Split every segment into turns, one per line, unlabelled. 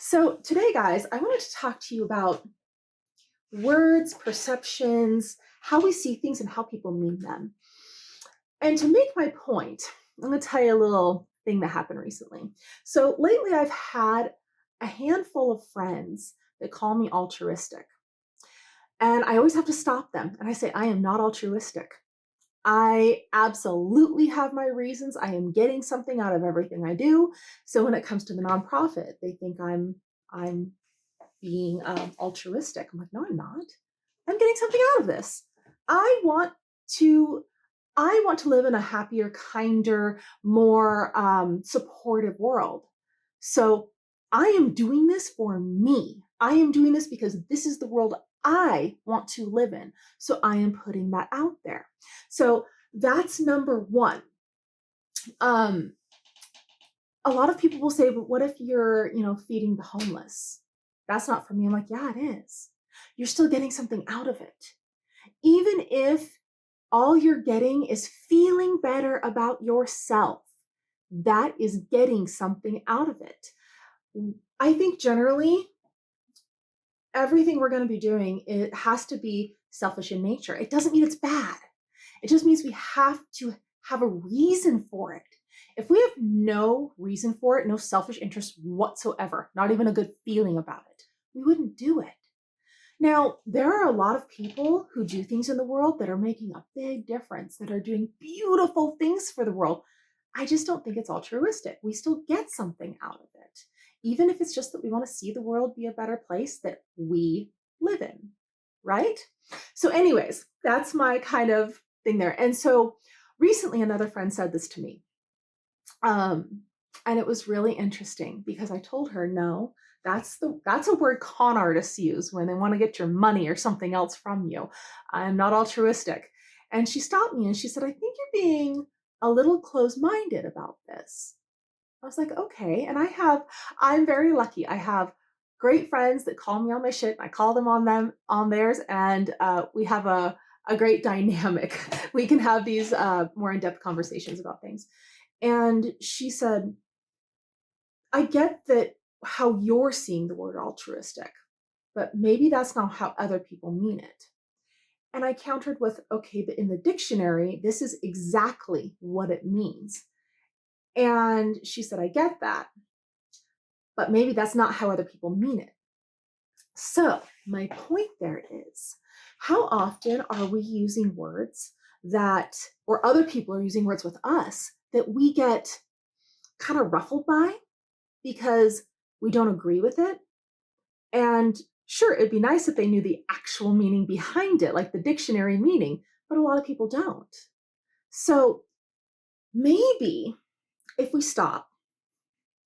So, today, guys, I wanted to talk to you about words, perceptions, how we see things, and how people mean them. And to make my point, I'm going to tell you a little thing that happened recently. So, lately, I've had a handful of friends that call me altruistic. And I always have to stop them. And I say, I am not altruistic. I absolutely have my reasons. I am getting something out of everything I do. So when it comes to the nonprofit, they think I'm being altruistic. I'm like, no, I'm not. I'm getting something out of this. I want to. I want to live in a happier, kinder, more supportive world. So I am doing this for me. I am doing this because this is the world I want to live in. So I am putting that out there. So that's number one. Um, a lot of people will say, but what if you're, feeding the homeless? That's not for me. I'm like, yeah, it is. You're still getting something out of it. Even if all you're getting is feeling better about yourself, that is getting something out of it. I think generally everything we're going to be doing, it has to be selfish in nature. It doesn't mean it's bad. It just means we have to have a reason for it. If we have no reason for it, no selfish interest whatsoever, not even a good feeling about it, we wouldn't do it. Now, there are a lot of people who do things in the world that are making a big difference, that are doing beautiful things for the world. I just don't think it's altruistic. We still get something out of it, even if it's just that we want to see the world be a better place that we live in, right? So, anyways, that's my kind of thing there. And so recently, another friend said this to me. And it was really interesting because I told her, no, that's a word con artists use when they want to get your money or something else from you. I'm not altruistic. And she stopped me and she said, I think you're being a little close-minded about this. I was like, okay. And I'm very lucky. I have great friends that call me on my shit. I call them on theirs, and we have a great dynamic. We can have these more in-depth conversations about things. And she said, I get that how you're seeing the word altruistic, but maybe that's not how other people mean it. And I countered with, okay, but in the dictionary, this is exactly what it means. And she said, I get that, but maybe that's not how other people mean it. So my point there is, how often are we using words or other people are using words with us that we get kind of ruffled by because we don't agree with it? And sure, it'd be nice if they knew the actual meaning behind it, like the dictionary meaning, but a lot of people don't. So maybe if we stop,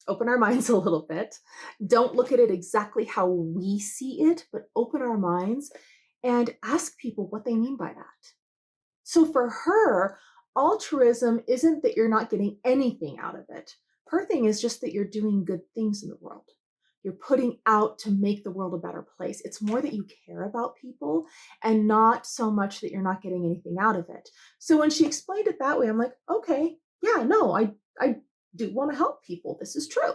open our minds a little bit, don't look at it exactly how we see it, but open our minds and ask people what they mean by that. So for her, altruism isn't that you're not getting anything out of it. Her thing is just that you're doing good things in the world. You're putting out to make the world a better place. It's more that you care about people and not so much that you're not getting anything out of it. So when she explained it that way, I'm like, okay, yeah, no, I do want to help people. This is true.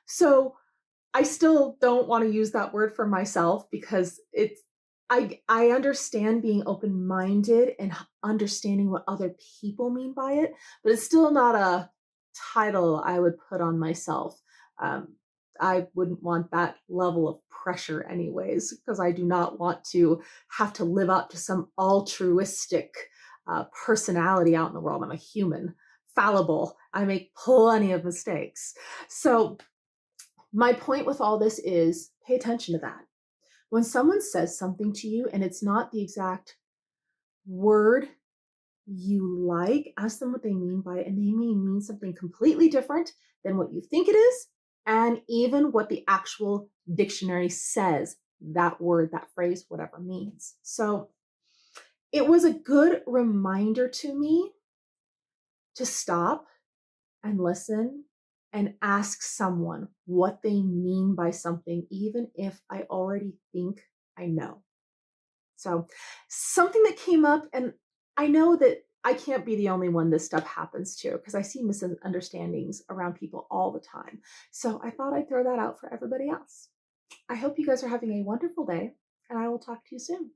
So I still don't want to use that word for myself because I understand being open-minded and understanding what other people mean by it, but it's still not a title I would put on myself. Um, I wouldn't want that level of pressure anyways, because I do not want to have to live up to some altruistic personality out in the world. I'm a human, fallible. I make plenty of mistakes. So my point with all this is pay attention to that. When someone says something to you and it's not the exact word you like, ask them what they mean by it, and they may mean something completely different than what you think it is, and even what the actual dictionary says that word, that phrase, whatever means. So it was a good reminder to me to stop and listen and ask someone what they mean by something, even if I already think I know. So, something that came up, and I know that I can't be the only one this stuff happens to, because I see misunderstandings around people all the time. So I thought I'd throw that out for everybody else. I hope you guys are having a wonderful day, and I will talk to you soon.